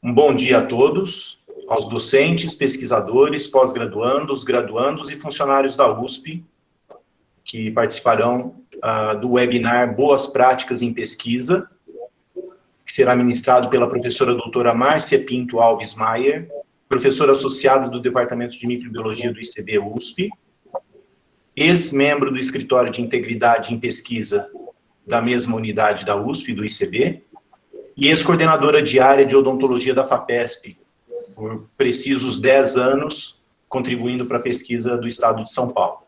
Um bom dia a todos, aos docentes, pesquisadores, pós-graduandos, graduandos e funcionários da USP, que participarão do webinar Boas Práticas em Pesquisa, que será ministrado pela professora doutora Márcia Pinto Alves Maier, professora associada do Departamento de Microbiologia do ICB USP, ex-membro do Escritório de Integridade em Pesquisa da mesma unidade da USP, do ICB, e ex-coordenadora diária de odontologia da FAPESP, por precisos 10 anos, contribuindo para a pesquisa do Estado de São Paulo.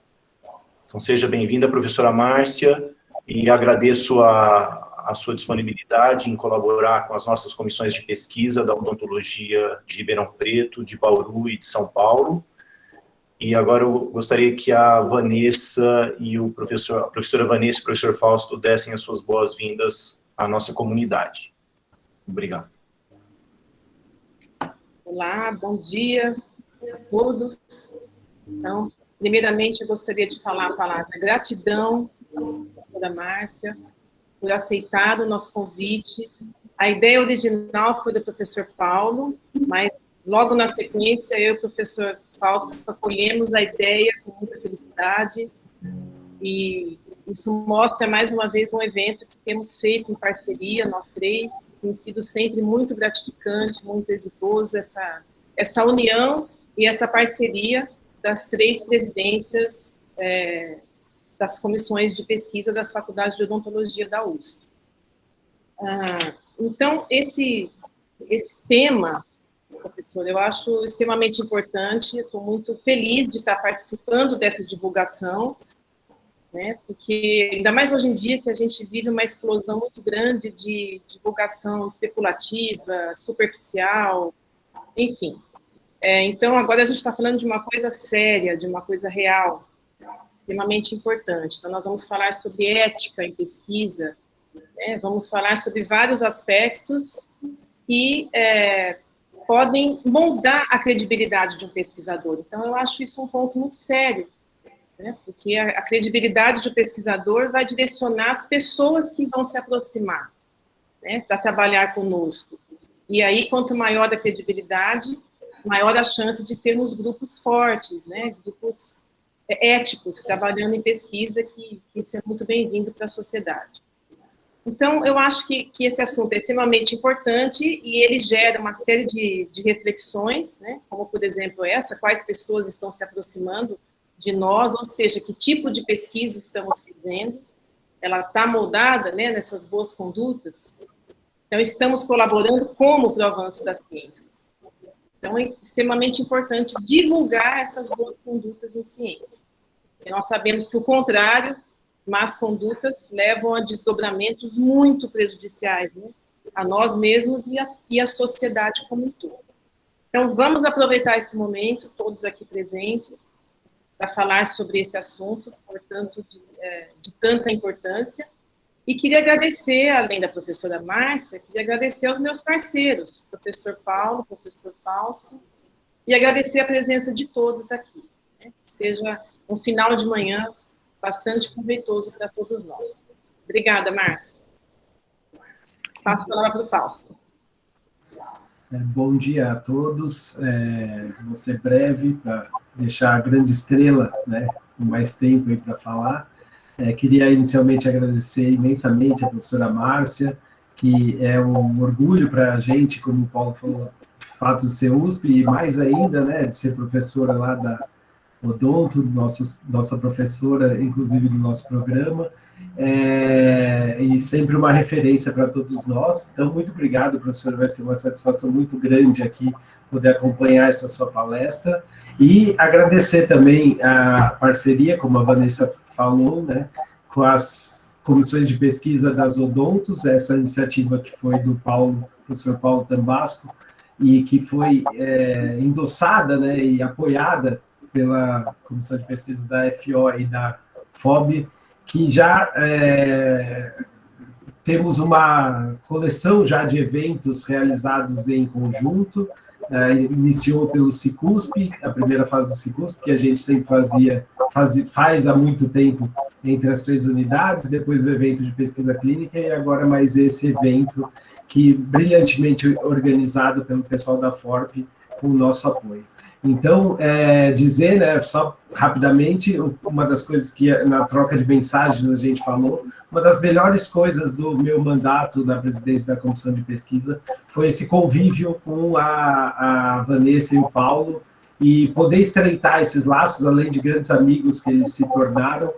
Então, seja bem-vinda, professora Márcia, e agradeço a sua disponibilidade em colaborar com as nossas comissões de pesquisa da odontologia de Ribeirão Preto, de Bauru e de São Paulo. E agora eu gostaria que a Vanessa e a professora Vanessa e o professor Fausto dessem as suas boas-vindas à nossa comunidade. Obrigado. Olá, bom dia a todos. Então, primeiramente, eu gostaria de falar a palavra gratidão à professora Márcia por aceitar o nosso convite. A ideia original foi do professor Paulo, mas logo na sequência, eu e o professor Fausto acolhemos a ideia com muita felicidade, e isso mostra, mais uma vez, um evento que temos feito em parceria, nós três, tem sido sempre muito gratificante, muito exitoso, essa união e essa parceria das três presidências das comissões de pesquisa das faculdades de odontologia da USP. Então, esse tema, professor, eu acho extremamente importante, estou muito feliz de estar participando dessa divulgação, né, porque, ainda mais hoje em dia, que a gente vive uma explosão muito grande de divulgação especulativa, superficial, enfim. Então, agora a gente está falando de uma coisa séria, de uma coisa real, extremamente importante. Então, nós vamos falar sobre ética em pesquisa, né, vamos falar sobre vários aspectos que podem moldar a credibilidade de um pesquisador. Então, eu acho isso um ponto muito sério, né? Porque a credibilidade do pesquisador vai direcionar as pessoas que vão se aproximar, né, para trabalhar conosco. E aí, quanto maior a credibilidade, maior a chance de termos grupos fortes, né, grupos éticos, trabalhando em pesquisa, que isso é muito bem-vindo para a sociedade. Então, eu acho que esse assunto é extremamente importante e ele gera uma série de reflexões, né, como, por exemplo, quais pessoas estão se aproximando de nós, ou seja, que tipo de pesquisa estamos fazendo, ela está moldada, né, nessas boas condutas. Então, estamos colaborando como para o avanço da ciência. Então, é extremamente importante divulgar essas boas condutas em ciência. E nós sabemos que o contrário, más condutas, levam a desdobramentos muito prejudiciais, né, a nós mesmos e a sociedade como um todo. Então, vamos aproveitar esse momento, todos aqui presentes, para falar sobre esse assunto, portanto, de tanta importância. E queria agradecer, além da professora Márcia, queria agradecer aos meus parceiros, professor Paulo, professor Fausto, e agradecer a presença de todos aqui, né? Que seja um final de manhã bastante proveitoso para todos nós. Obrigada, Márcia. Passo a palavra para o Fausto. Bom dia a todos. Vou ser breve para deixar a grande estrela, né, com mais tempo para falar. Queria inicialmente agradecer imensamente a professora Márcia, que é um orgulho para a gente, como o Paulo falou, o fato de ser USP, e mais ainda, né, de ser professora lá da Odonto, nossa professora, inclusive do nosso programa, e sempre uma referência para todos nós. Então, muito obrigado, professor, vai ser uma satisfação muito grande aqui poder acompanhar essa sua palestra, e agradecer também a parceria, como a Vanessa falou, né, com as comissões de pesquisa das Odontos, essa iniciativa que foi do professor Paulo Tambasco, e que foi endossada, né, e apoiada pela Comissão de Pesquisa da FO e da FOB, que já temos uma coleção já de eventos realizados em conjunto, iniciou pelo Cicusp, a primeira fase do Cicusp, que a gente sempre faz há muito tempo entre as 3 unidades, depois o evento de pesquisa clínica e agora mais esse evento que brilhantemente organizado pelo pessoal da FORP com o nosso apoio. Então, dizer, né, só rapidamente, uma das coisas que na troca de mensagens a gente falou, uma das melhores coisas do meu mandato na presidência da Comissão de Pesquisa foi esse convívio com a Vanessa e o Paulo, e poder estreitar esses laços, além de grandes amigos que eles se tornaram,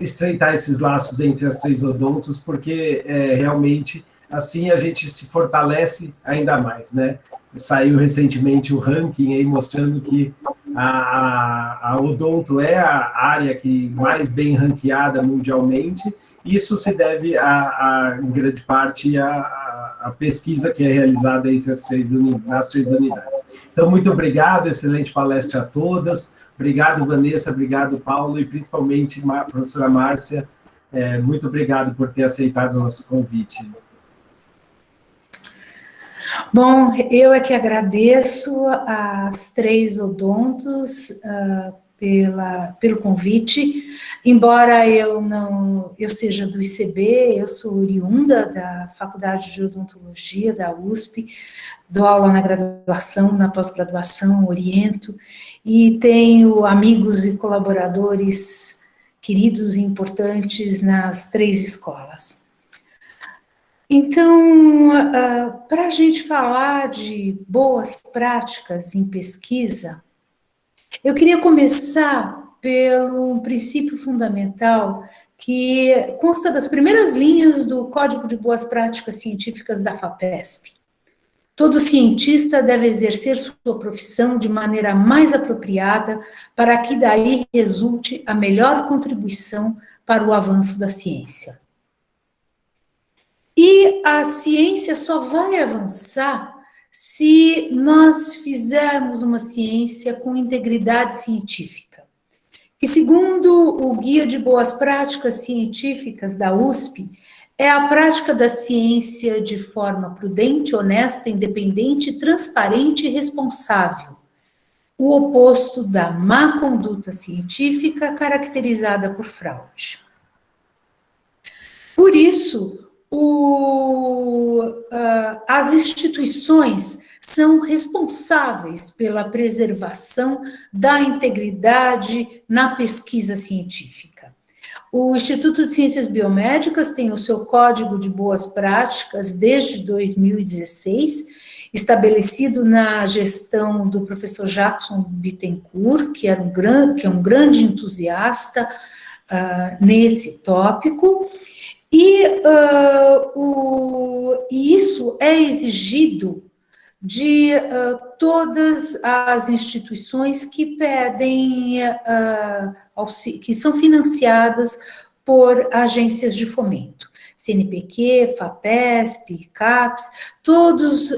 estreitar esses laços entre as 3 odontos, porque realmente assim a gente se fortalece ainda mais, né? Saiu recentemente o ranking aí mostrando que a odonto é a área que mais bem ranqueada mundialmente. Isso se deve, em grande parte, à pesquisa que é realizada entre nas 3 unidades. Então, muito obrigado, excelente palestra a todas. Obrigado, Vanessa, obrigado, Paulo, e principalmente a professora Márcia. Muito obrigado por ter aceitado o nosso convite. Bom, eu é que agradeço às 3 odontos pelo convite. Embora eu seja do ICB, eu sou oriunda da Faculdade de Odontologia da USP, dou aula na graduação, na pós-graduação, oriento, e tenho amigos e colaboradores queridos e importantes nas 3 escolas. Então, para a gente falar de boas práticas em pesquisa, eu queria começar pelo princípio fundamental que consta das primeiras linhas do Código de Boas Práticas Científicas da FAPESP. Todo cientista deve exercer sua profissão de maneira mais apropriada para que daí resulte a melhor contribuição para o avanço da ciência. E a ciência só vai avançar se nós fizermos uma ciência com integridade científica. Que, segundo o Guia de Boas Práticas Científicas da USP, é a prática da ciência de forma prudente, honesta, independente, transparente e responsável. O oposto da má conduta científica caracterizada por fraude. Por isso, as instituições são responsáveis pela preservação da integridade na pesquisa científica. O Instituto de Ciências Biomédicas tem o seu Código de Boas Práticas desde 2016, estabelecido na gestão do professor Jackson Bittencourt, que é um grande entusiasta nesse tópico. E isso é exigido de todas as instituições que pedem, que são financiadas por agências de fomento. CNPq, FAPESP, CAPES, todos,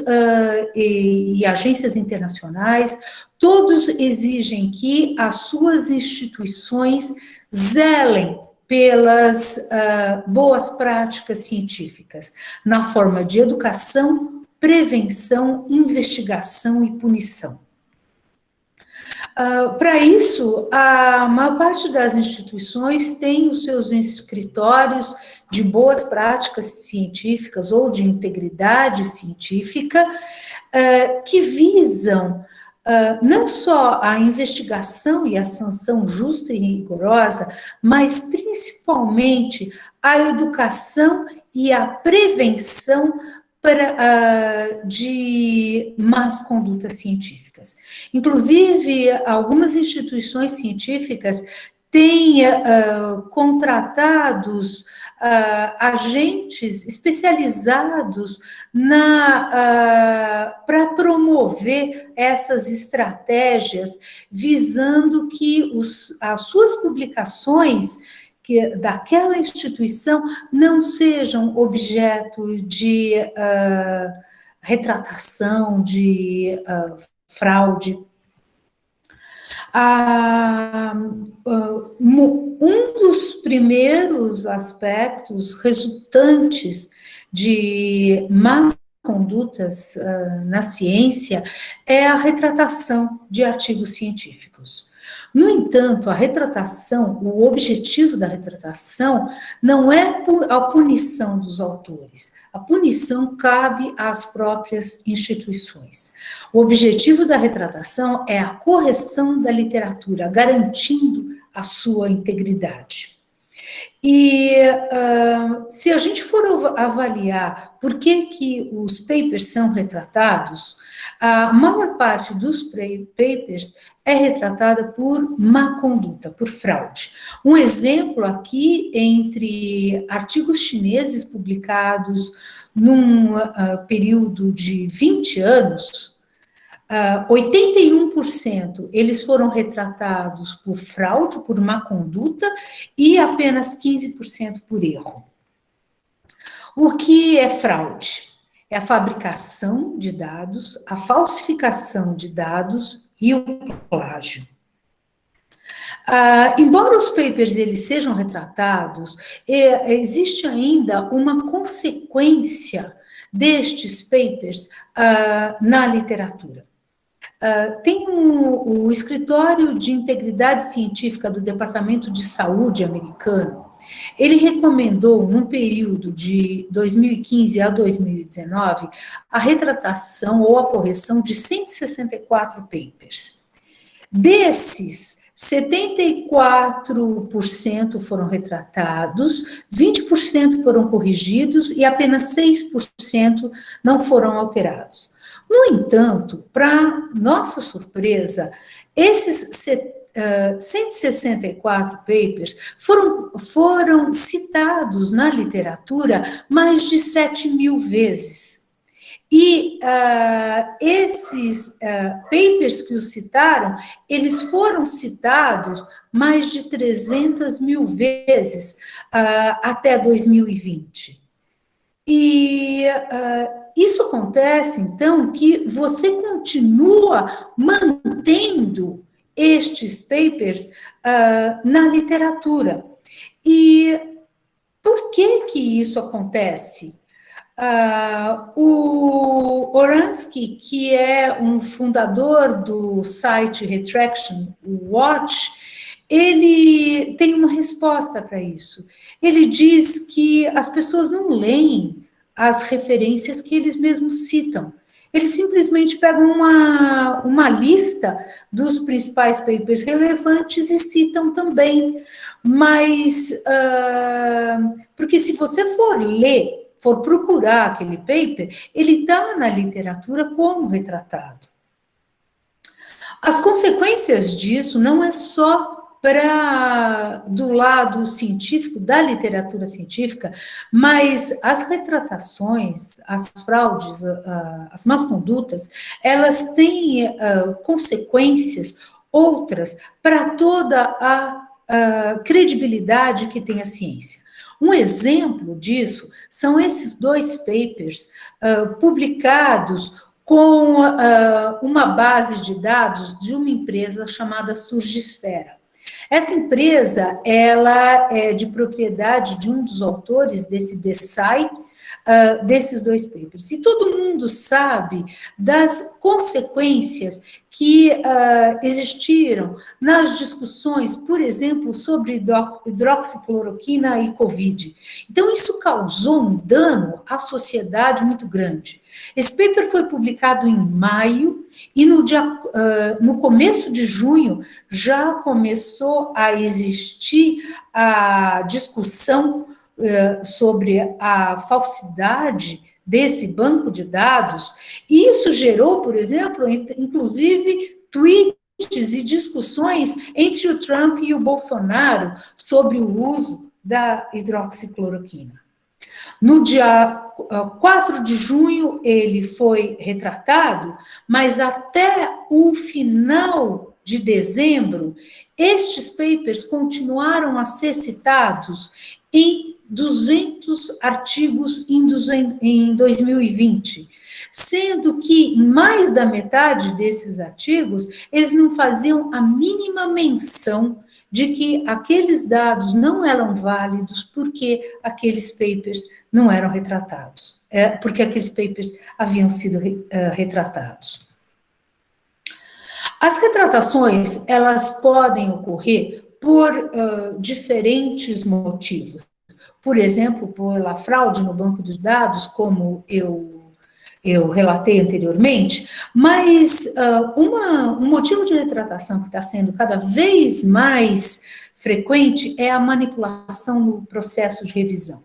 e agências internacionais, todos exigem que as suas instituições zelem pelas boas práticas científicas, na forma de educação, prevenção, investigação e punição. Para isso, a maior parte das instituições tem os seus escritórios de boas práticas científicas ou de integridade científica, que visam não só a investigação e a sanção justa e rigorosa, mas principalmente a educação e a prevenção de más condutas científicas. Inclusive, algumas instituições científicas têm contratados agentes especializados para promover essas estratégias, visando que as suas publicações daquela instituição não sejam objeto de retratação, de fraude. Um dos primeiros aspectos resultantes de más condutas na ciência é a retratação de artigos científicos. No entanto, a retratação, o objetivo da retratação não é a punição dos autores. A punição cabe às próprias instituições. O objetivo da retratação é a correção da literatura, garantindo a sua integridade. E se a gente for avaliar por que os papers são retratados, a maior parte dos papers é retratada por má conduta, por fraude. Um exemplo aqui, entre artigos chineses publicados num período de 20 anos, 81% eles foram retratados por fraude, por má conduta, e apenas 15% por erro. O que é fraude? É a fabricação de dados, a falsificação de dados e o plágio. Embora os papers eles sejam retratados, existe ainda uma consequência destes papers na literatura. Tem o Escritório de Integridade Científica do Departamento de Saúde americano. Ele recomendou, num período de 2015 a 2019, a retratação ou a correção de 164 papers. Desses, 74% foram retratados, 20% foram corrigidos e apenas 6% não foram alterados. No entanto, para nossa surpresa, esses 164 papers foram citados na literatura mais de 7.000 vezes. E esses papers que os citaram, eles foram citados mais de 300.000 vezes até 2020. E isso acontece, então, que você continua mantendo estes papers na literatura. E por que isso acontece? O Oransky, que é um fundador do site Retraction Watch, ele tem uma resposta para isso. Ele diz que as pessoas não leem as referências que eles mesmos citam. Eles simplesmente pegam uma lista dos principais papers relevantes e citam também. Mas, porque se você for ler, for procurar aquele paper, ele está na literatura como retratado. As consequências disso não é só do lado científico, da literatura científica, mas as retratações, as fraudes, as más condutas, elas têm consequências outras para toda a credibilidade que tem a ciência. Um exemplo disso são esses 2 papers publicados com uma base de dados de uma empresa chamada Surgisfera. Essa empresa, ela é de propriedade de um dos autores desse DSAI, desses 2 papers. E todo mundo sabe das consequências que existiram nas discussões, por exemplo, sobre hidroxicloroquina e Covid. Então, isso causou um dano à sociedade muito grande. Esse paper foi publicado em maio e no começo de junho já começou a existir a discussão sobre a falsidade desse banco de dados, e isso gerou, por exemplo, inclusive tweets e discussões entre o Trump e o Bolsonaro sobre o uso da hidroxicloroquina. No dia 4 de junho ele foi retratado, mas até o final de dezembro, estes papers continuaram a ser citados em 200 artigos em 2020, sendo que em mais da metade desses artigos, eles não faziam a mínima menção de que aqueles dados não eram válidos porque aqueles papers não eram retratados, porque aqueles papers haviam sido retratados. As retratações, elas podem ocorrer por diferentes motivos. Por exemplo, pela fraude no banco dos dados, como eu relatei anteriormente, mas um motivo de retratação que está sendo cada vez mais frequente é a manipulação no processo de revisão.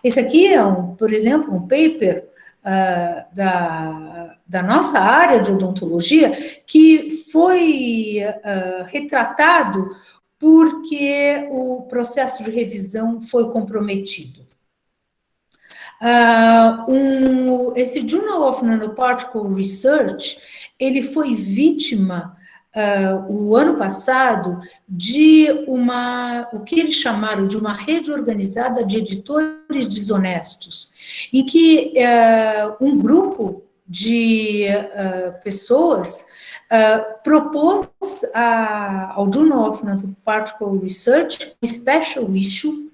Esse aqui é, por exemplo, um paper da nossa área de odontologia que foi retratado porque o processo de revisão foi comprometido. Esse Journal of Nanoparticle Research, ele foi vítima, o ano passado, de o que eles chamaram de uma rede organizada de editores desonestos, em que um grupo de pessoas propôs ao Journal of Nanoparticle Research um special issue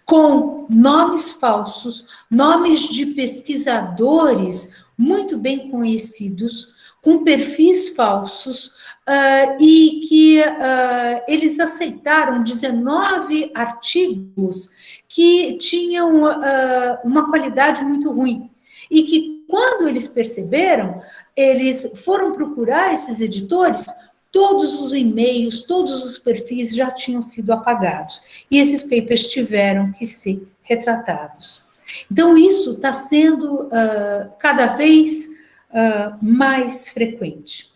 com nomes falsos, nomes de pesquisadores muito bem conhecidos, com perfis falsos, e que eles aceitaram 19 artigos que tinham uma qualidade muito ruim, e que quando eles perceberam, eles foram procurar esses editores, todos os e-mails, todos os perfis já tinham sido apagados, e esses papers tiveram que ser retratados. Então, isso está sendo cada vez mais frequente.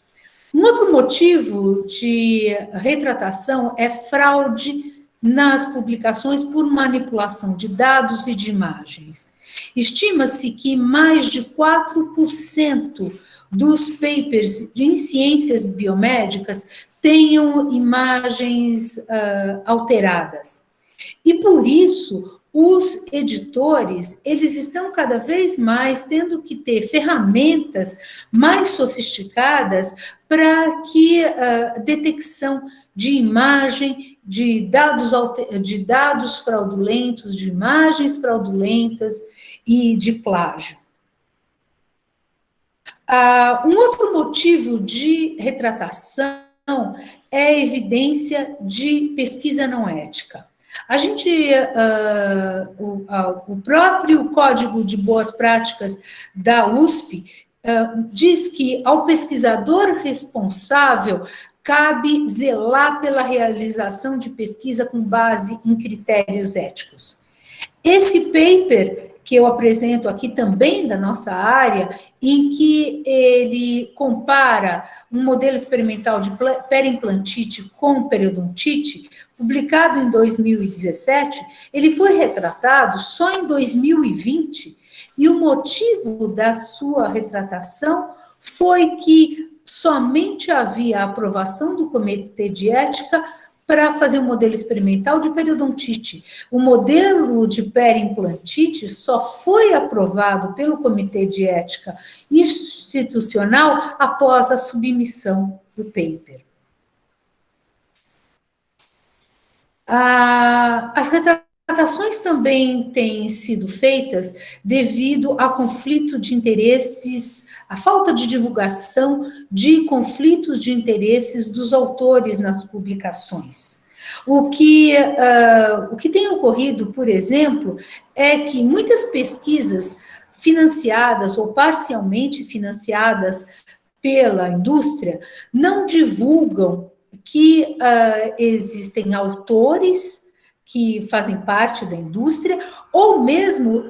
Um outro motivo de retratação é fraude nas publicações por manipulação de dados e de imagens. Estima-se que mais de 4% dos papers em ciências biomédicas tenham imagens alteradas. E por isso, os editores, eles estão cada vez mais tendo que ter ferramentas mais sofisticadas para que detecção de imagem, de dados fraudulentos, de imagens fraudulentas e de plágio. Um outro motivo de retratação é a evidência de pesquisa não ética. A gente, o próprio Código de Boas Práticas da USP diz que ao pesquisador responsável cabe zelar pela realização de pesquisa com base em critérios éticos. Esse paper que eu apresento aqui também da nossa área, em que ele compara um modelo experimental de periimplantite com periodontite, publicado em 2017, ele foi retratado só em 2020, e o motivo da sua retratação foi que somente havia a aprovação do Comitê de Ética para fazer um modelo experimental de periodontite. O modelo de periimplantite só foi aprovado pelo Comitê de Ética Institucional após a submissão do paper. As retratações também têm sido feitas devido a conflito de interesses, a falta de divulgação de conflitos de interesses dos autores nas publicações. O que tem ocorrido, por exemplo, é que muitas pesquisas financiadas ou parcialmente financiadas pela indústria não divulgam que existem autores que fazem parte da indústria, ou mesmo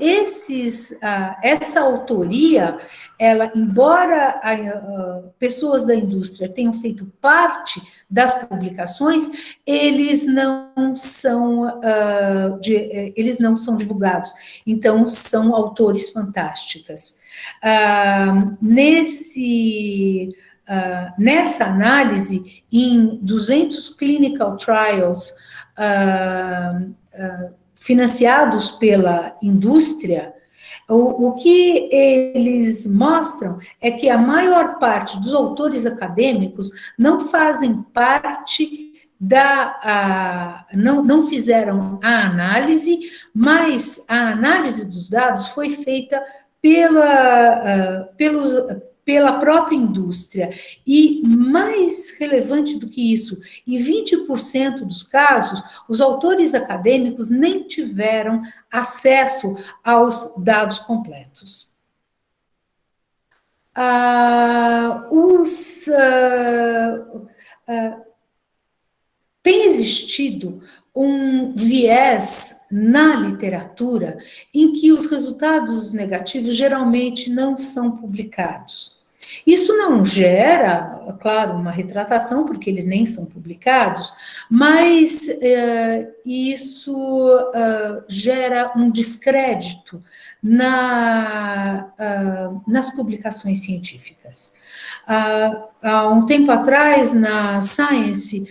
essa autoria, ela, embora pessoas da indústria tenham feito parte das publicações, eles não são divulgados. Então, são autores fantásticos. Nessa análise, em 200 clinical trials financiados pela indústria, o que eles mostram é que a maior parte dos autores acadêmicos não fazem parte não fizeram a análise, mas a análise dos dados foi feita pela própria indústria. E, mais relevante do que isso, em 20% dos casos, os autores acadêmicos nem tiveram acesso aos dados completos. Tem existido um viés na literatura em que os resultados negativos geralmente não são publicados. Isso não gera, claro, uma retratação, porque eles nem são publicados, mas isso gera um descrédito nas publicações científicas. Há um tempo atrás, na Science,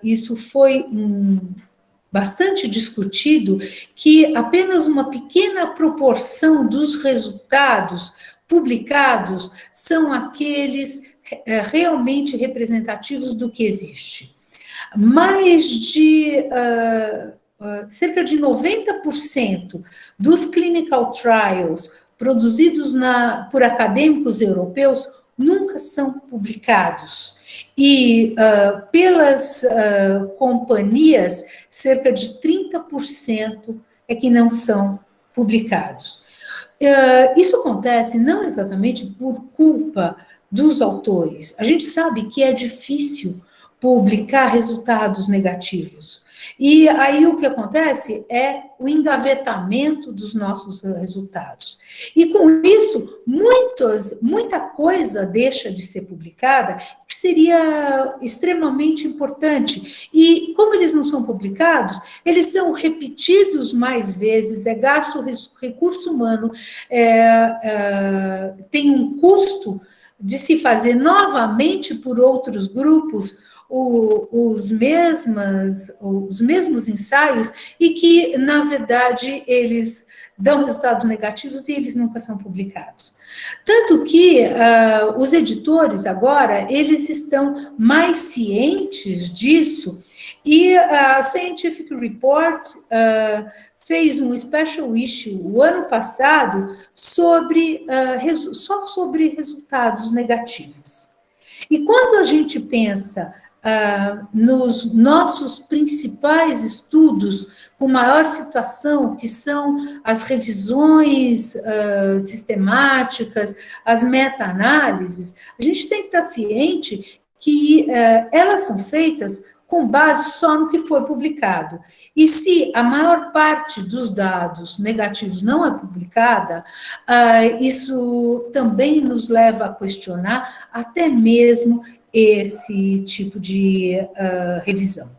isso foi bastante discutido, que apenas uma pequena proporção dos resultados publicados são aqueles realmente representativos do que existe. Mais de cerca de 90% dos clinical trials produzidos por acadêmicos europeus nunca são publicados. E pelas companhias, cerca de 30% é que não são publicados. Isso acontece não exatamente por culpa dos autores. A gente sabe que é difícil publicar resultados negativos. E aí o que acontece é o engavetamento dos nossos resultados. E com isso, muita coisa deixa de ser publicada, que seria extremamente importante. E como eles não são publicados, eles são repetidos mais vezes, é gasto recurso humano, tem um custo de se fazer novamente por outros grupos os mesmos ensaios e que, na verdade, eles dão resultados negativos e eles nunca são publicados. Tanto que os editores agora, eles estão mais cientes disso e a Scientific Report fez um special issue o ano passado só sobre resultados negativos. E quando a gente pensa nos nossos principais estudos com maior situação, que são as revisões sistemáticas, as meta-análises, a gente tem que estar ciente que elas são feitas com base só no que foi publicado. E se a maior parte dos dados negativos não é publicada, isso também nos leva a questionar até mesmo esse tipo de revisão.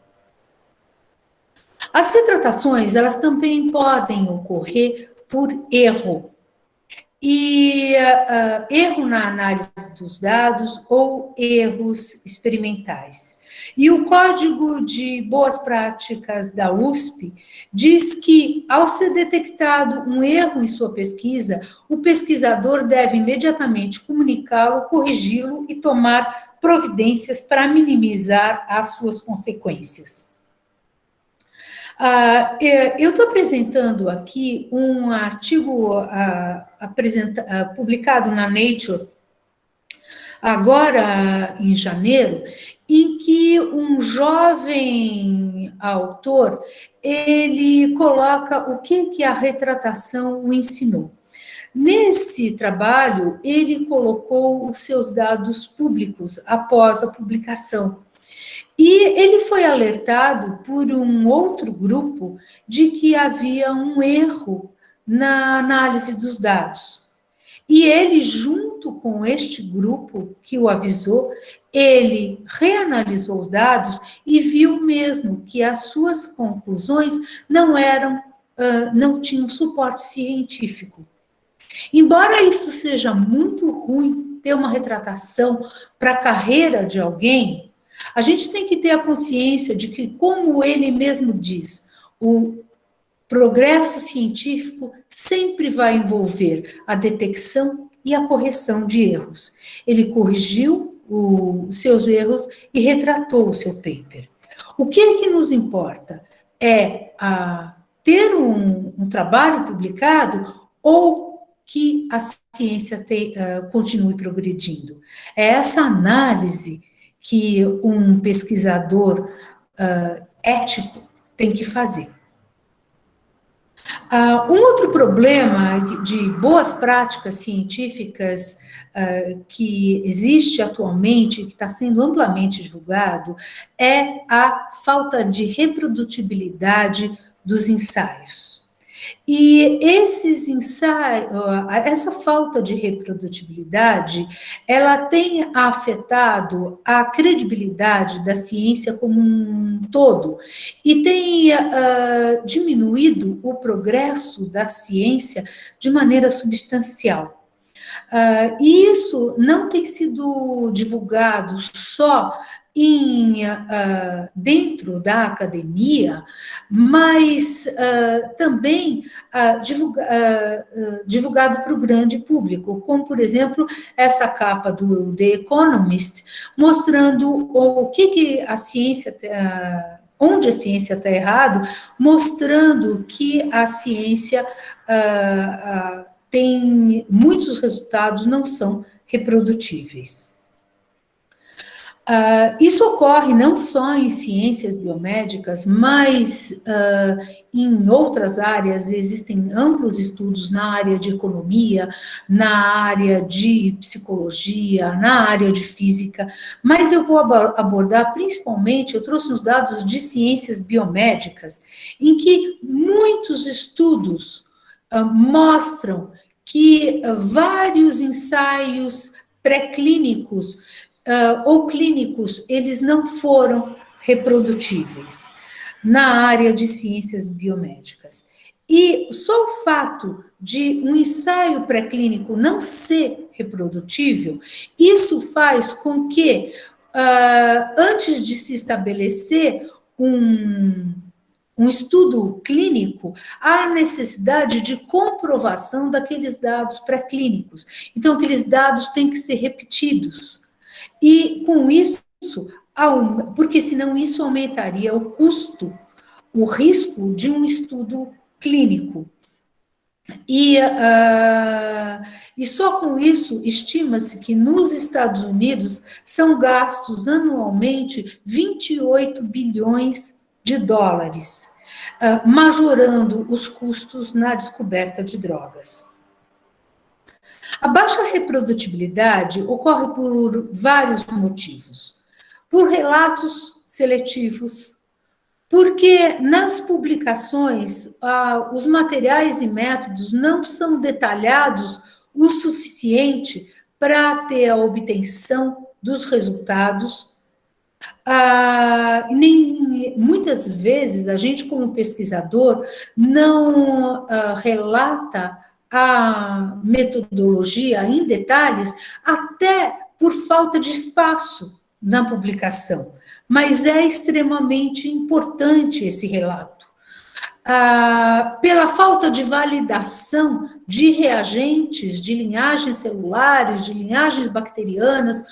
As retratações, elas também podem ocorrer por erro. E erro na análise dos dados ou erros experimentais. E o Código de Boas Práticas da USP diz que, ao ser detectado um erro em sua pesquisa, o pesquisador deve imediatamente comunicá-lo, corrigi-lo e tomar providências para minimizar as suas consequências. Eu estou apresentando aqui um artigo publicado na Nature, agora em janeiro, em que um jovem autor, ele coloca o que a retratação o ensinou. Nesse trabalho, ele colocou os seus dados públicos após a publicação. E ele foi alertado por um outro grupo de que havia um erro na análise dos dados. E ele, junto com este grupo que o avisou, ele reanalisou os dados e viu mesmo que as suas conclusões não tinham suporte científico. Embora isso seja muito ruim, ter uma retratação para a carreira de alguém, a gente tem que ter a consciência de que, como ele mesmo diz, o progresso científico sempre vai envolver a detecção e a correção de erros. Ele corrigiu os seus erros e retratou o seu paper. O que é que nos importa? É ter um trabalho publicado ou que a ciência continue progredindo. É essa análise que um pesquisador ético tem que fazer. Um outro problema de boas práticas científicas que existe atualmente, que está sendo amplamente divulgado, é a falta de reprodutibilidade dos ensaios. E esses ensaios, essa falta de reprodutibilidade, ela tem afetado a credibilidade da ciência como um todo e tem diminuído o progresso da ciência de maneira substancial. E isso não tem sido divulgado só dentro da academia, mas também divulgado para o grande público, como, por exemplo, essa capa do The Economist, mostrando o que a ciência, onde a ciência está errado, mostrando que a ciência tem muitos resultados não são reprodutíveis. Isso ocorre não só em ciências biomédicas, mas em outras áreas. Existem amplos estudos na área de economia, na área de psicologia, na área de física, mas eu vou abordar principalmente, eu trouxe uns dados de ciências biomédicas, em que muitos estudos mostram que vários ensaios pré-clínicos ou clínicos, eles não foram reprodutíveis na área de ciências biomédicas. E só o fato de um ensaio pré-clínico não ser reprodutível, isso faz com que, antes de se estabelecer um estudo clínico, há necessidade de comprovação daqueles dados pré-clínicos. Então, aqueles dados têm que ser repetidos. E com isso, porque senão isso aumentaria o custo, o risco de um estudo clínico. E só com isso, estima-se que nos Estados Unidos são gastos anualmente 28 bilhões de dólares, majorando os custos na descoberta de drogas. A baixa reprodutibilidade ocorre por vários motivos. Por relatos seletivos, porque nas publicações os materiais e métodos não são detalhados o suficiente para ter a obtenção dos resultados. Muitas vezes a gente, como pesquisador, não relata a metodologia em detalhes, até por falta de espaço na publicação, mas é extremamente importante esse relato. Pela falta de validação de reagentes, de linhagens celulares, de linhagens bacterianas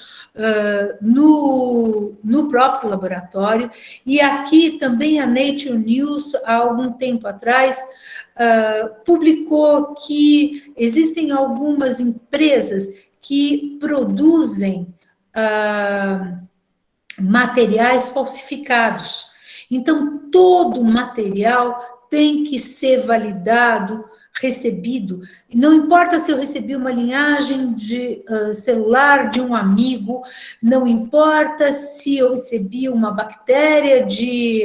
no próprio laboratório, e aqui também a Nature News, há algum tempo atrás, publicou que existem algumas empresas que produzem materiais falsificados. Então, todo o material tem que ser validado, recebido. Não importa se eu recebi uma linhagem de celular de um amigo, não importa se eu recebi uma bactéria de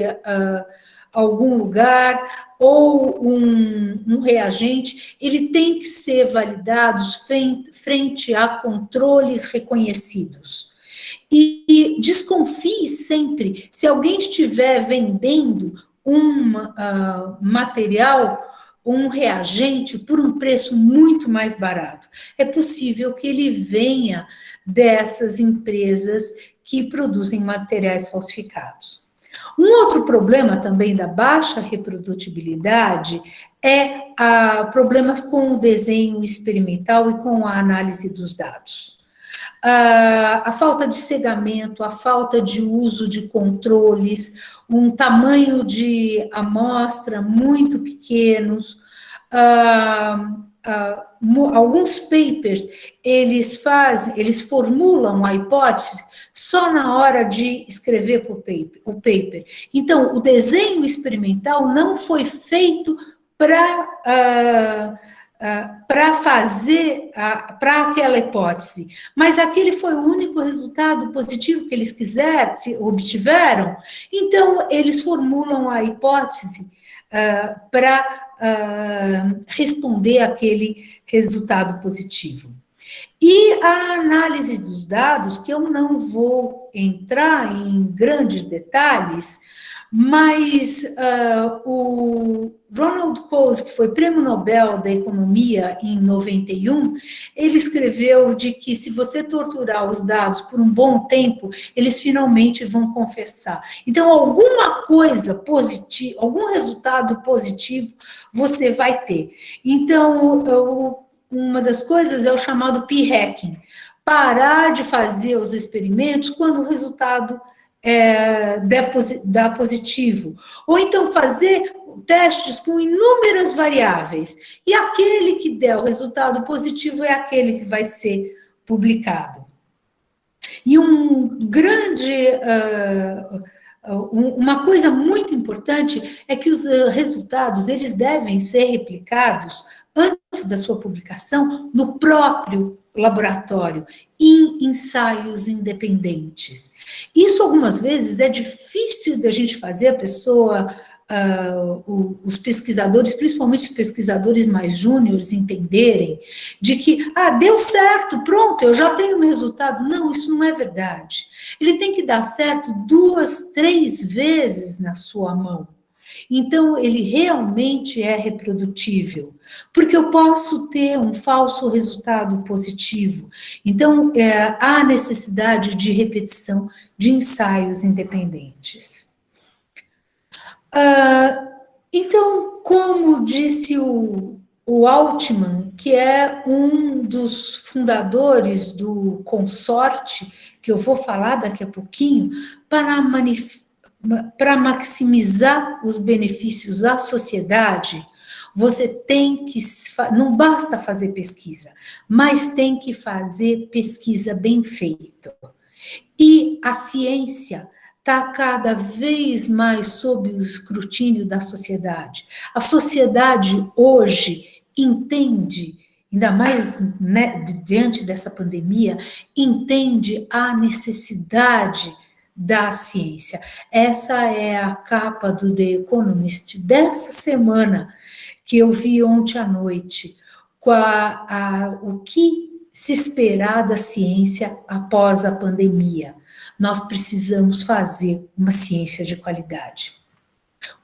algum lugar ou um reagente, ele tem que ser validado frente a controles reconhecidos. E desconfie sempre, se alguém estiver vendendo um material, um reagente, por um preço muito mais barato. É possível que ele venha dessas empresas que produzem materiais falsificados. Um outro problema também da baixa reprodutibilidade é problemas com o desenho experimental e com a análise dos dados. a falta de cegamento, a falta de uso de controles, um tamanho de amostra muito pequenos, alguns papers, eles formulam a hipótese só na hora de escrever o paper. Então, o desenho experimental não foi feito para fazer, para aquela hipótese, mas aquele foi o único resultado positivo que eles obtiveram, então eles formulam a hipótese para responder aquele resultado positivo. E a análise dos dados, que eu não vou entrar em grandes detalhes, mas o Ronald Coase, que foi Prêmio Nobel da Economia em 91, ele escreveu de que se você torturar os dados por um bom tempo, eles finalmente vão confessar. Então, alguma coisa positiva, algum resultado positivo você vai ter. Então, uma das coisas é o chamado p-hacking, parar de fazer os experimentos quando o resultado dá positivo, ou então fazer testes com inúmeras variáveis, e aquele que der o resultado positivo é aquele que vai ser publicado. E uma coisa muito importante é que os resultados, eles devem ser replicados antes da sua publicação no próprio laboratório, em ensaios independentes. Isso, algumas vezes, é difícil da gente fazer, a pessoa, os pesquisadores, principalmente os pesquisadores mais júniores, entenderem de que, deu certo, pronto, eu já tenho o meu resultado. Não, isso não é verdade. Ele tem que dar certo 2, 3 vezes na sua mão. Então, ele realmente é reprodutível, porque eu posso ter um falso resultado positivo. Então, há necessidade de repetição de ensaios independentes. Então, como disse o Altman, que é um dos fundadores do Consorte, que eu vou falar daqui a pouquinho, para maximizar os benefícios à sociedade, você tem que, não basta fazer pesquisa, mas tem que fazer pesquisa bem feita. E a ciência está cada vez mais sob o escrutínio da sociedade. A sociedade hoje entende, ainda mais, né, diante dessa pandemia, entende a necessidade da ciência. Essa é a capa do The Economist dessa semana, que eu vi ontem à noite, com o que se esperar da ciência após a pandemia. Nós precisamos fazer uma ciência de qualidade.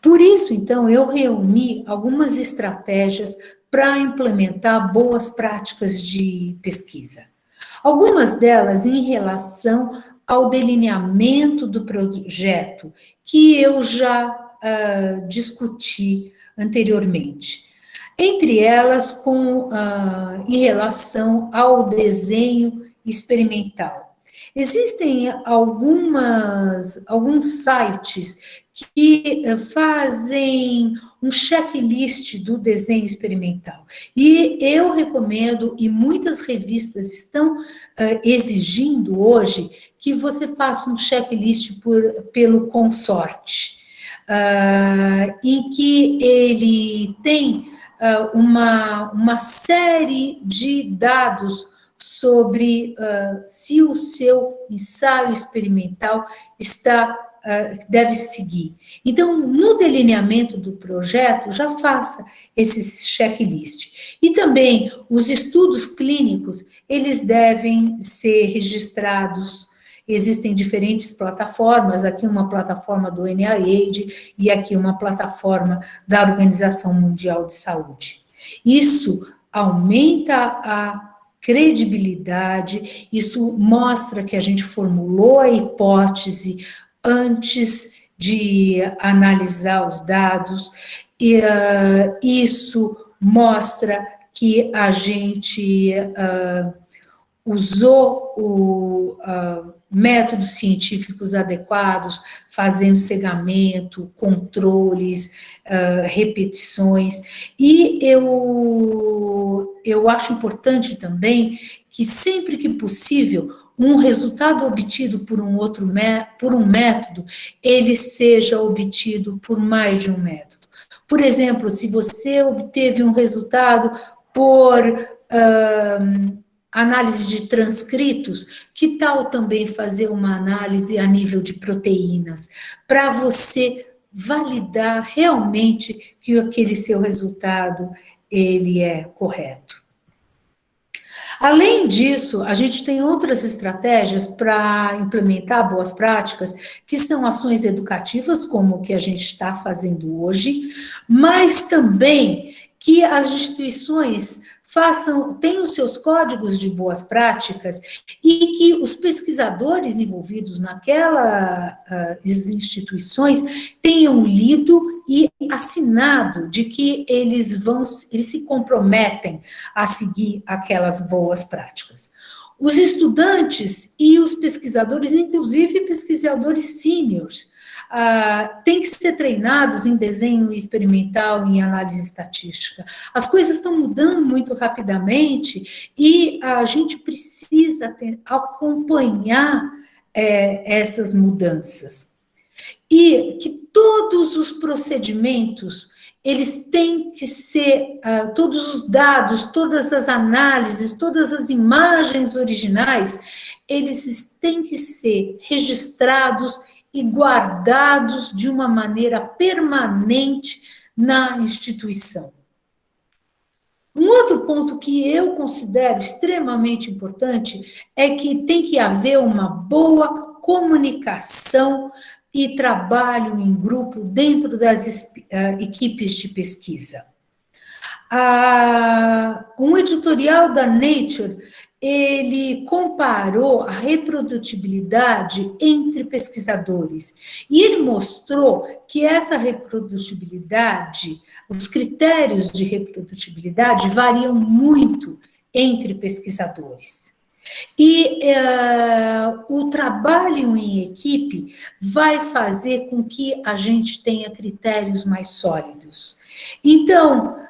Por isso, então, eu reuni algumas estratégias para implementar boas práticas de pesquisa. Algumas delas em relação ao delineamento do projeto, que eu já discuti anteriormente. Entre elas, em relação ao desenho experimental. Existem alguns sites que fazem um checklist do desenho experimental. E eu recomendo, e muitas revistas estão exigindo hoje, que você faça um checklist pelo Consorte, em que ele tem uma série de dados sobre se o seu ensaio experimental deve seguir. Então, no delineamento do projeto, já faça esse checklist. E também, os estudos clínicos, eles devem ser registrados. Existem diferentes plataformas, aqui uma plataforma do NIH e aqui uma plataforma da Organização Mundial de Saúde. Isso aumenta a credibilidade, isso mostra que a gente formulou a hipótese antes de analisar os dados, e isso mostra que a gente usou métodos científicos adequados, fazendo cegamento, controles, repetições. E eu acho importante também que, sempre que possível, um resultado obtido por um método, ele seja obtido por mais de um método. Por exemplo, se você obteve um resultado por análise de transcritos, que tal também fazer uma análise a nível de proteínas, para você validar realmente que aquele seu resultado ele é correto. Além disso, a gente tem outras estratégias para implementar boas práticas, que são ações educativas, como o que a gente está fazendo hoje, mas também que as instituições tenham os seus códigos de boas práticas e que os pesquisadores envolvidos naquelas instituições tenham lido e assinado de que eles se comprometem a seguir aquelas boas práticas. Os estudantes e os pesquisadores, inclusive pesquisadores sêniores, têm que ser treinados em desenho experimental, em análise estatística. As coisas estão mudando muito rapidamente e a gente precisa acompanhar essas mudanças. E que todos os procedimentos, eles têm que ser, todos os dados, todas as análises, todas as imagens originais, eles têm que ser registrados e guardados de uma maneira permanente na instituição. Um outro ponto que eu considero extremamente importante é que tem que haver uma boa comunicação e trabalho em grupo dentro das equipes de pesquisa. Um editorial da Nature, ele comparou a reprodutibilidade entre pesquisadores, e ele mostrou que essa reprodutibilidade, os critérios de reprodutibilidade variam muito entre pesquisadores. E o trabalho em equipe vai fazer com que a gente tenha critérios mais sólidos. Então,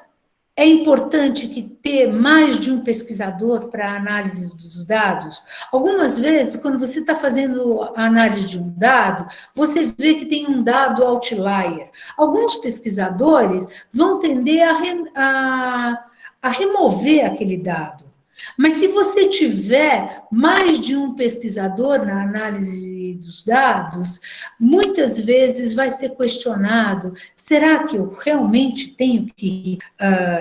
é importante que ter mais de um pesquisador para a análise dos dados. Algumas vezes, quando você está fazendo a análise de um dado, você vê que tem um dado outlier. Alguns pesquisadores vão tender a remover aquele dado. Mas se você tiver mais de um pesquisador na análise dos dados, muitas vezes vai ser questionado, será que eu realmente tenho que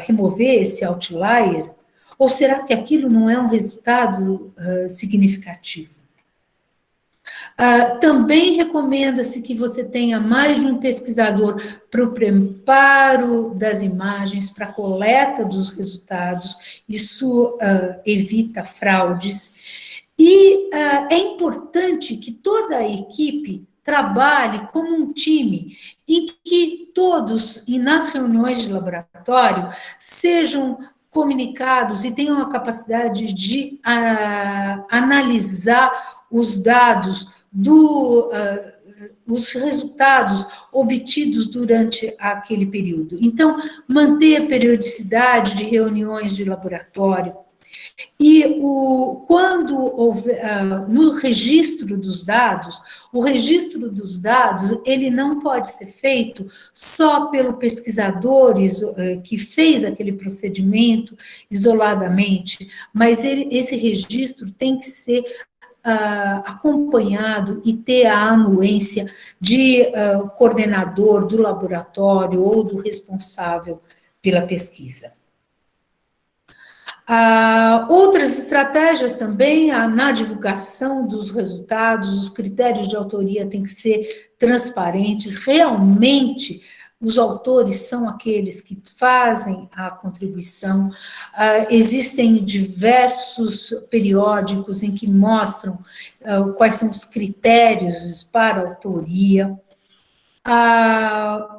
remover esse outlier? Ou será que aquilo não é um resultado significativo? Também recomenda-se que você tenha mais de um pesquisador para o preparo das imagens, para a coleta dos resultados, isso evita fraudes. E é importante que toda a equipe trabalhe como um time, em que todos, e nas reuniões de laboratório, sejam comunicados e tenham a capacidade de analisar os dados os resultados obtidos durante aquele período. Então, manter a periodicidade de reuniões de laboratório. E quando houver, no registro dos dados, o registro dos dados, ele não pode ser feito só pelo pesquisador que fez aquele procedimento isoladamente, mas esse registro tem que ser acompanhado e ter a anuência de coordenador do laboratório ou do responsável pela pesquisa. Outras estratégias também, na divulgação dos resultados, os critérios de autoria têm que ser transparentes, realmente os autores são aqueles que fazem a contribuição. Existem diversos periódicos em que mostram quais são os critérios para a autoria.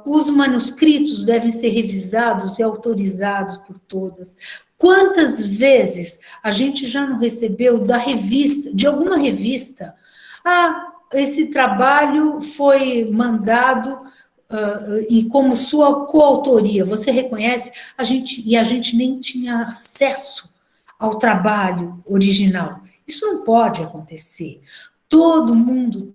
Os manuscritos devem ser revisados e autorizados por todas. Quantas vezes a gente já não recebeu da revista, de alguma revista, esse trabalho foi mandado e como sua coautoria, você reconhece? A gente nem tinha acesso ao trabalho original. Isso não pode acontecer. Todo mundo,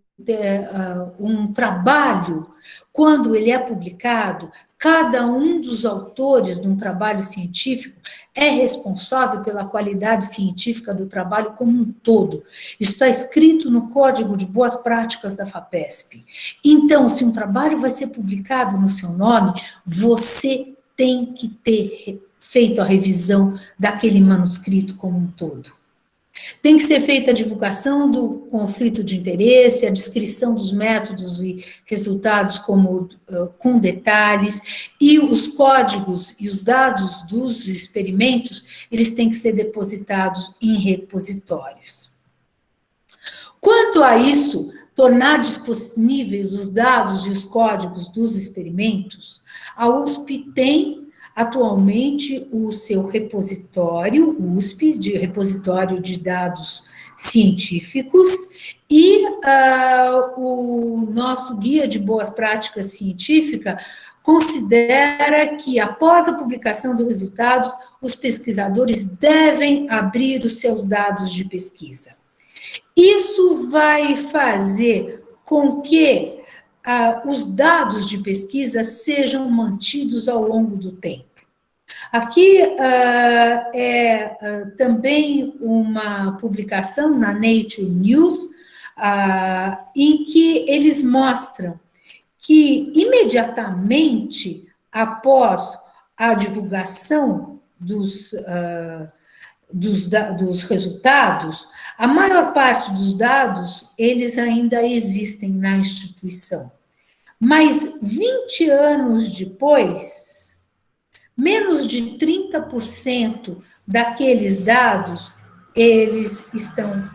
um trabalho, quando ele é publicado, cada um dos autores de um trabalho científico é responsável pela qualidade científica do trabalho como um todo. Isso está escrito no Código de Boas Práticas da FAPESP. Então, se um trabalho vai ser publicado no seu nome, você tem que ter feito a revisão daquele manuscrito como um todo. Tem que ser feita a divulgação do conflito de interesse, a descrição dos métodos e resultados com detalhes, e os códigos e os dados dos experimentos, eles têm que ser depositados em repositórios. Quanto a isso, tornar disponíveis os dados e os códigos dos experimentos, a USP tem atualmente o seu repositório, USP, de repositório de dados científicos, e o nosso guia de boas práticas científica considera que, após a publicação do resultado, os pesquisadores devem abrir os seus dados de pesquisa. Isso vai fazer com que os dados de pesquisa sejam mantidos ao longo do tempo. Aqui também uma publicação na Nature News, em que eles mostram que, imediatamente após a divulgação dos resultados, a maior parte dos dados, eles ainda existem na instituição. Mas 20 anos depois, menos de 30% daqueles dados, eles estão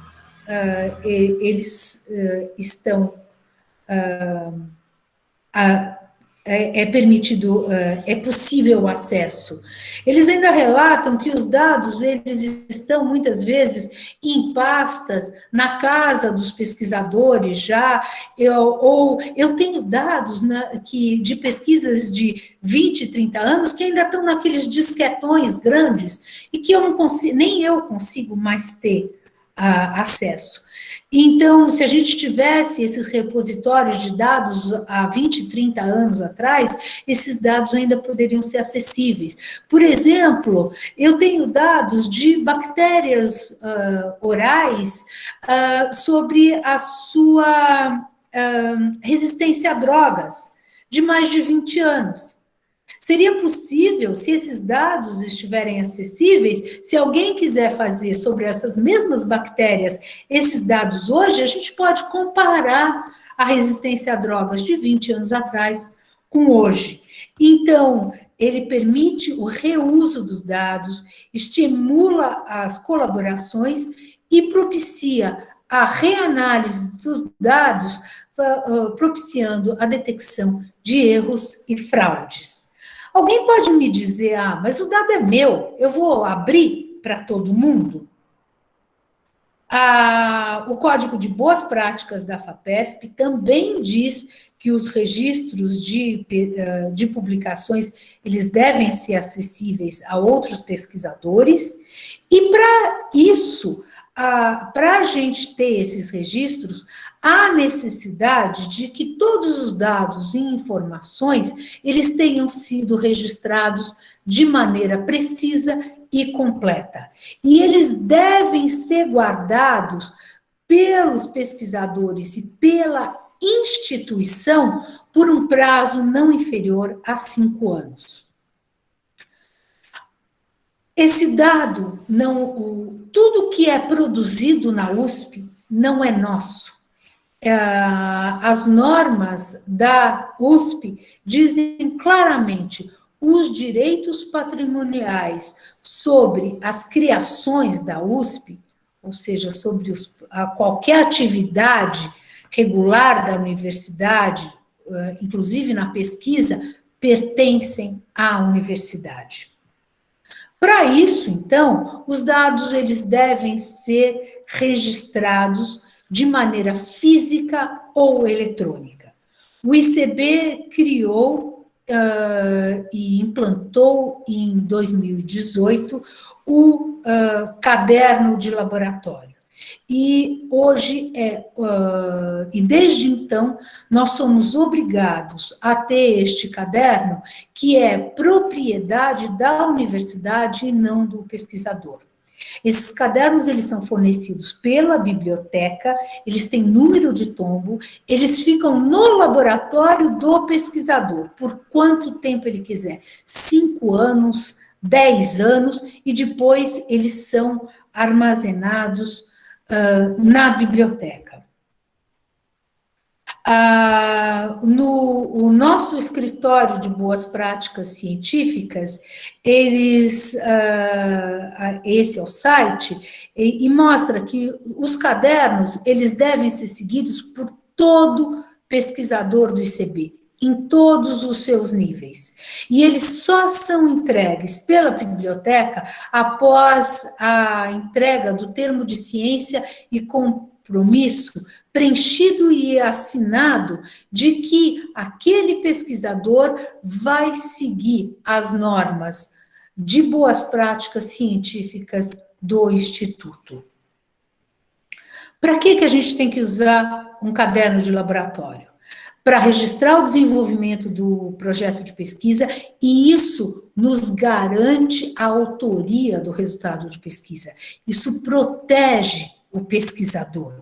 permitido, é possível o acesso. Eles ainda relatam que os dados, eles estão muitas vezes em pastas na casa dos pesquisadores já, eu tenho dados de pesquisas de 20, 30 anos que ainda estão naqueles disquetões grandes e que eu não consigo, nem eu consigo mais ter acesso. Então, se a gente tivesse esses repositórios de dados há 20, 30 anos atrás, esses dados ainda poderiam ser acessíveis. Por exemplo, eu tenho dados de bactérias orais sobre a sua resistência a drogas, de mais de 20 anos. Seria possível, se esses dados estiverem acessíveis, se alguém quiser fazer sobre essas mesmas bactérias esses dados hoje, a gente pode comparar a resistência a drogas de 20 anos atrás com hoje. Então, ele permite o reuso dos dados, estimula as colaborações e propicia a reanálise dos dados, propiciando a detecção de erros e fraudes. Alguém pode me dizer, mas o dado é meu, eu vou abrir para todo mundo? O Código de Boas Práticas da FAPESP também diz que os registros de publicações, eles devem ser acessíveis a outros pesquisadores, e para isso, para a gente ter esses registros, há necessidade de que todos os dados e informações, eles tenham sido registrados de maneira precisa e completa. E eles devem ser guardados pelos pesquisadores e pela instituição por um prazo não inferior a 5 anos. Esse dado, tudo que é produzido na USP não é nosso. As normas da USP dizem claramente os direitos patrimoniais sobre as criações da USP, ou seja, sobre qualquer atividade regular da universidade inclusive na pesquisa, pertencem à universidade. Para isso, então, os dados eles devem ser registrados de maneira física ou eletrônica. O ICB criou e implantou em 2018 o caderno de laboratório. E hoje, e desde então, nós somos obrigados a ter este caderno, que é propriedade da universidade e não do pesquisador. Esses cadernos, eles são fornecidos pela biblioteca, eles têm número de tombo, eles ficam no laboratório do pesquisador, por quanto tempo ele quiser, 5 anos, 10 anos, e depois eles são armazenados na biblioteca. O nosso escritório de boas práticas científicas, esse é o site, e mostra que os cadernos, eles devem ser seguidos por todo pesquisador do ICB, em todos os seus níveis. E eles só são entregues pela biblioteca após a entrega do termo de ciência e compromisso preenchido e assinado de que aquele pesquisador vai seguir as normas de boas práticas científicas do Instituto. Para que a gente tem que usar um caderno de laboratório? Para registrar o desenvolvimento do projeto de pesquisa, e isso nos garante a autoria do resultado de pesquisa. Isso protege o pesquisador.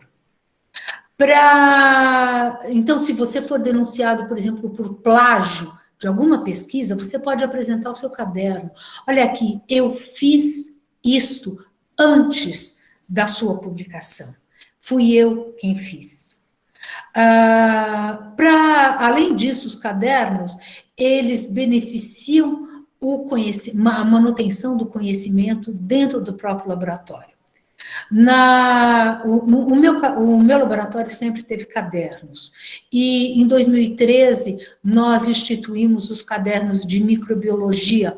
Então, se você for denunciado, por exemplo, por plágio de alguma pesquisa, você pode apresentar o seu caderno. Olha aqui, eu fiz isto antes da sua publicação. Fui eu quem fiz. Além disso, os cadernos, eles beneficiam a manutenção do conhecimento dentro do próprio laboratório. O meu laboratório sempre teve cadernos, e em 2013 nós instituímos os cadernos de microbiologia,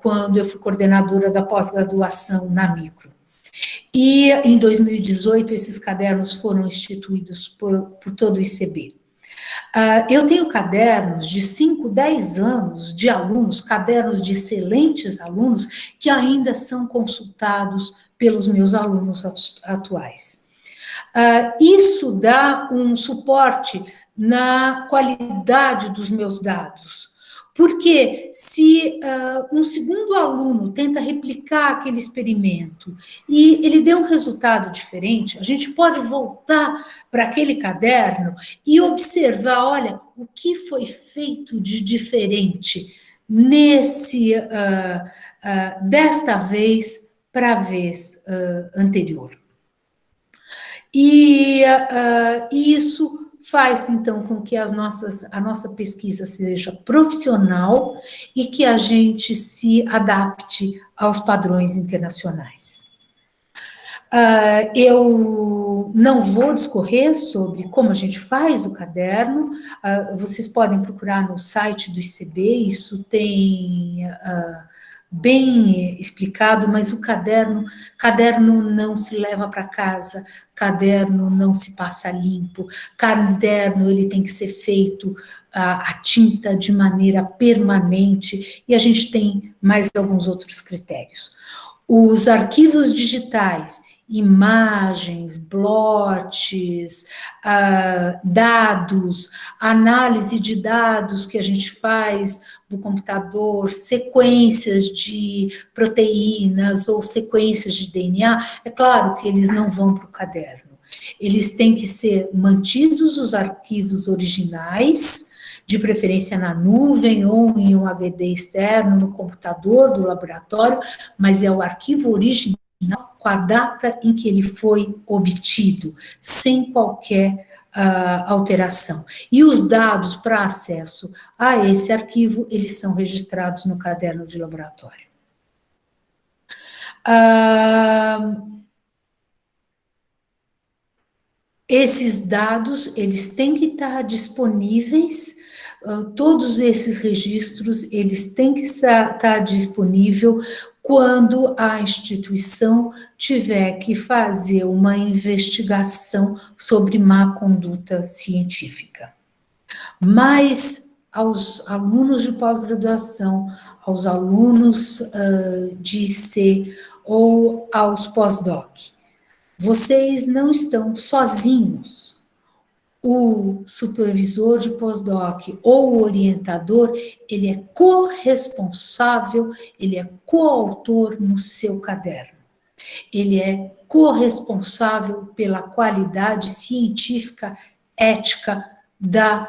quando eu fui coordenadora da pós-graduação na micro. E em 2018 esses cadernos foram instituídos por todo o ICB. Eu tenho cadernos de 5, 10 anos de alunos, cadernos de excelentes alunos, que ainda são consultados pelos meus alunos atuais. Isso dá um suporte na qualidade dos meus dados, porque se um segundo aluno tenta replicar aquele experimento e ele deu um resultado diferente, a gente pode voltar para aquele caderno e observar, olha, o que foi feito de diferente desta vez para a vez anterior. E isso faz, então, com que a nossa pesquisa seja profissional e que a gente se adapte aos padrões internacionais. Eu não vou discorrer sobre como a gente faz o caderno, vocês podem procurar no site do ICB, isso tem bem explicado, mas o caderno não se leva para casa, caderno não se passa limpo, caderno ele tem que ser feito a tinta de maneira permanente, e a gente tem mais alguns outros critérios. Os arquivos digitais, imagens, blots, dados, análise de dados que a gente faz do computador, sequências de proteínas ou sequências de DNA, é claro que eles não vão para o caderno. Eles têm que ser mantidos os arquivos originais, de preferência na nuvem ou em um HD externo, no computador do laboratório, mas é o arquivo original com a data em que ele foi obtido, sem qualquer alteração. E os dados para acesso a esse arquivo, eles são registrados no caderno de laboratório. Esses dados, eles têm que estar disponíveis, todos esses registros, eles têm que estar disponível quando a instituição tiver que fazer uma investigação sobre má conduta científica. Mas aos alunos de pós-graduação, aos alunos de IC ou aos pós-doc, vocês não estão sozinhos. O supervisor de pós-doc ou o orientador, ele é corresponsável, ele é coautor no seu caderno. Ele é corresponsável pela qualidade científica, ética da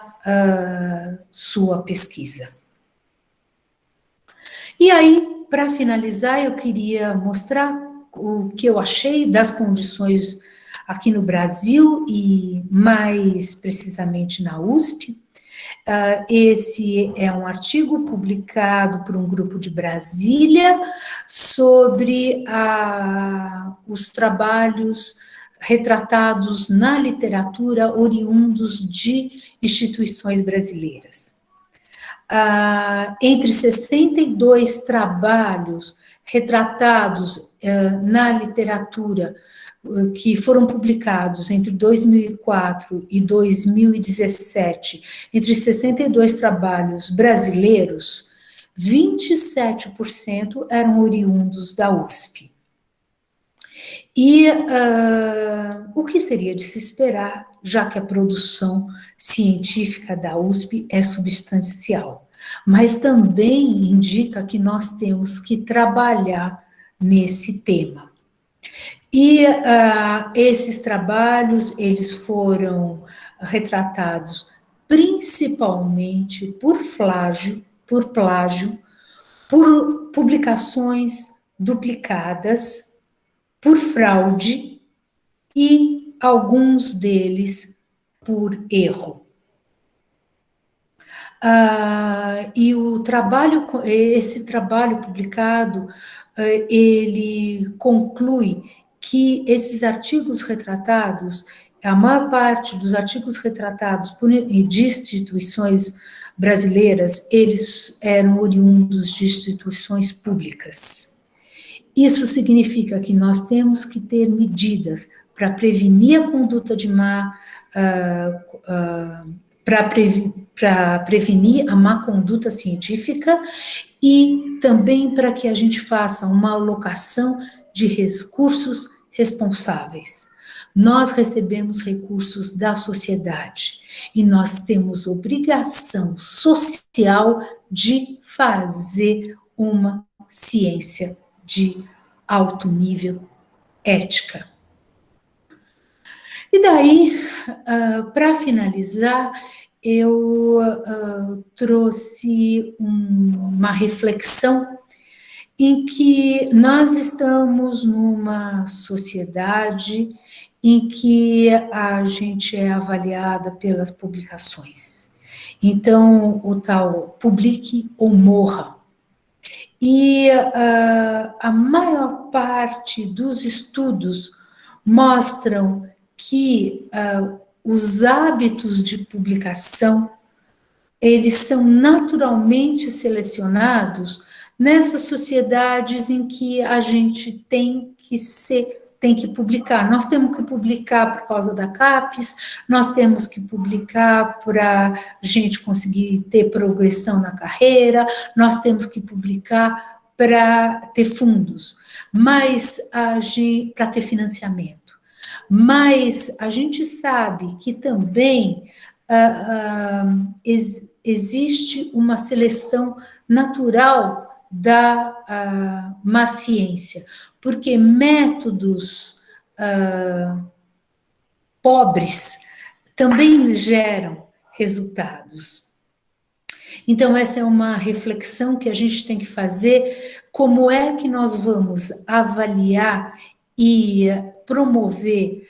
sua pesquisa. E aí, para finalizar, eu queria mostrar o que eu achei das condições aqui no Brasil e mais precisamente na USP. Esse é um artigo publicado por um grupo de Brasília sobre os trabalhos retratados na literatura oriundos de instituições brasileiras. Entre 62 trabalhos retratados na literatura que foram publicados entre 2004 e 2017, entre 62 trabalhos brasileiros, 27% eram oriundos da USP. E o que seria de se esperar, já que a produção científica da USP é substancial, mas também indica que nós temos que trabalhar nesse tema. E esses trabalhos, eles foram retratados principalmente por plágio, por publicações duplicadas, por fraude e alguns deles por erro. E esse trabalho publicado, ele conclui que esses artigos retratados, a maior parte dos artigos retratados de instituições brasileiras, eles eram oriundos de instituições públicas. Isso significa que nós temos que ter medidas para prevenir a conduta de para prevenir a má conduta científica e também para que a gente faça uma alocação de recursos responsáveis. Nós recebemos recursos da sociedade e nós temos obrigação social de fazer uma ciência de alto nível ética. E daí, para finalizar, eu trouxe uma reflexão em que nós estamos numa sociedade em que a gente é avaliada pelas publicações. Então, o tal publique ou morra. E a maior parte dos estudos mostram que os hábitos de publicação, eles são naturalmente selecionados nessas sociedades em que a gente tem que publicar. Nós temos que publicar por causa da CAPES, nós temos que publicar para a gente conseguir ter progressão na carreira, nós temos que publicar para ter fundos, mas para ter financiamento. Mas a gente sabe que também existe uma seleção natural da má ciência, porque métodos pobres também geram resultados. Então, essa é uma reflexão que a gente tem que fazer, como é que nós vamos avaliar e promover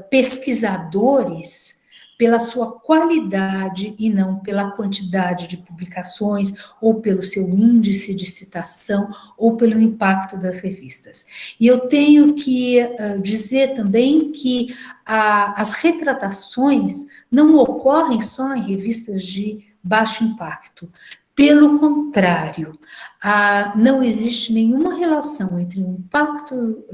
pesquisadores pela sua qualidade e não pela quantidade de publicações, ou pelo seu índice de citação, ou pelo impacto das revistas. E eu tenho que dizer também que as retratações não ocorrem só em revistas de baixo impacto. Pelo contrário, não existe nenhuma relação entre o impacto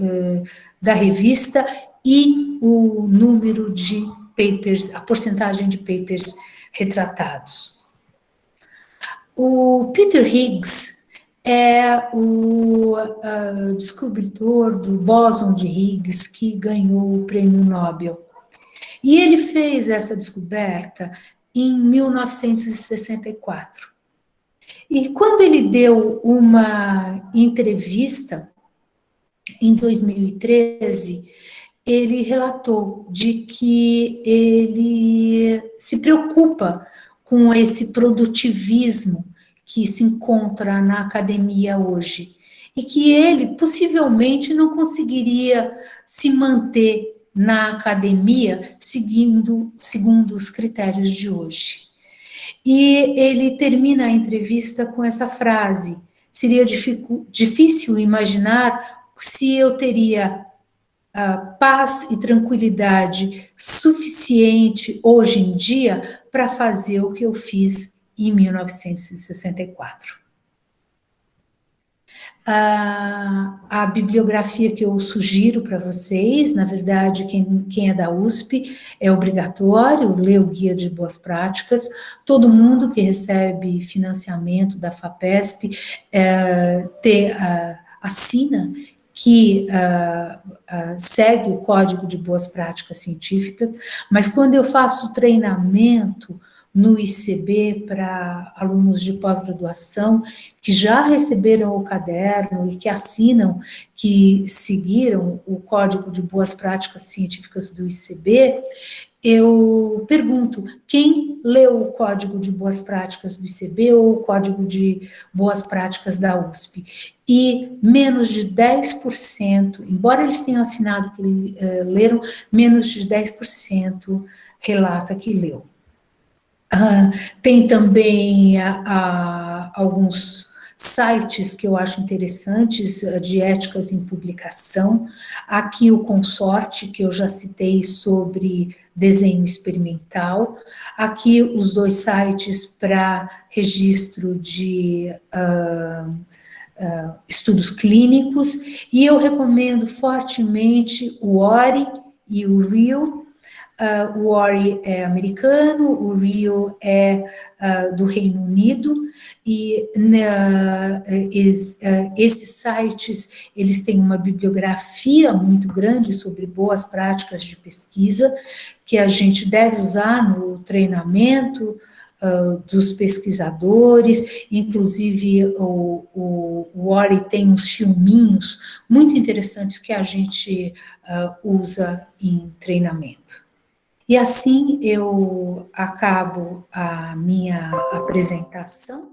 da revista e o número de papers, a porcentagem de papers retratados. O Peter Higgs é o descobridor do bóson de Higgs que ganhou o prêmio Nobel. E ele fez essa descoberta em 1964. E quando ele deu uma entrevista, em 2013, ele relatou de que ele se preocupa com esse produtivismo que se encontra na academia hoje, e que ele possivelmente não conseguiria se manter na academia segundo os critérios de hoje. E ele termina a entrevista com essa frase: seria difícil imaginar se eu teria paz e tranquilidade suficiente hoje em dia para fazer o que eu fiz em 1964. A bibliografia que eu sugiro para vocês, na verdade, quem é da USP, é obrigatório ler o Guia de Boas Práticas. Todo mundo que recebe financiamento da FAPESP assina que segue o Código de Boas Práticas Científicas, mas quando eu faço treinamento no ICB para alunos de pós-graduação que já receberam o caderno e que assinam que seguiram o Código de Boas Práticas Científicas do ICB, eu pergunto: quem leu o Código de Boas Práticas do ICB ou o Código de Boas Práticas da USP? E menos de 10%, embora eles tenham assinado que leram, menos de 10% relata que leu. Tem também alguns sites que eu acho interessantes de éticas em publicação. Aqui o Consorte, que eu já citei, sobre desenho experimental. Aqui os 2 sites para registro de estudos clínicos, e eu recomendo fortemente o ORI e o RIO. O ORI é americano, o RIO é do Reino Unido, e esses sites, eles têm uma bibliografia muito grande sobre boas práticas de pesquisa, que a gente deve usar no treinamento dos pesquisadores. Inclusive o ORI tem uns filminhos muito interessantes que a gente usa em treinamento. E assim eu acabo a minha apresentação.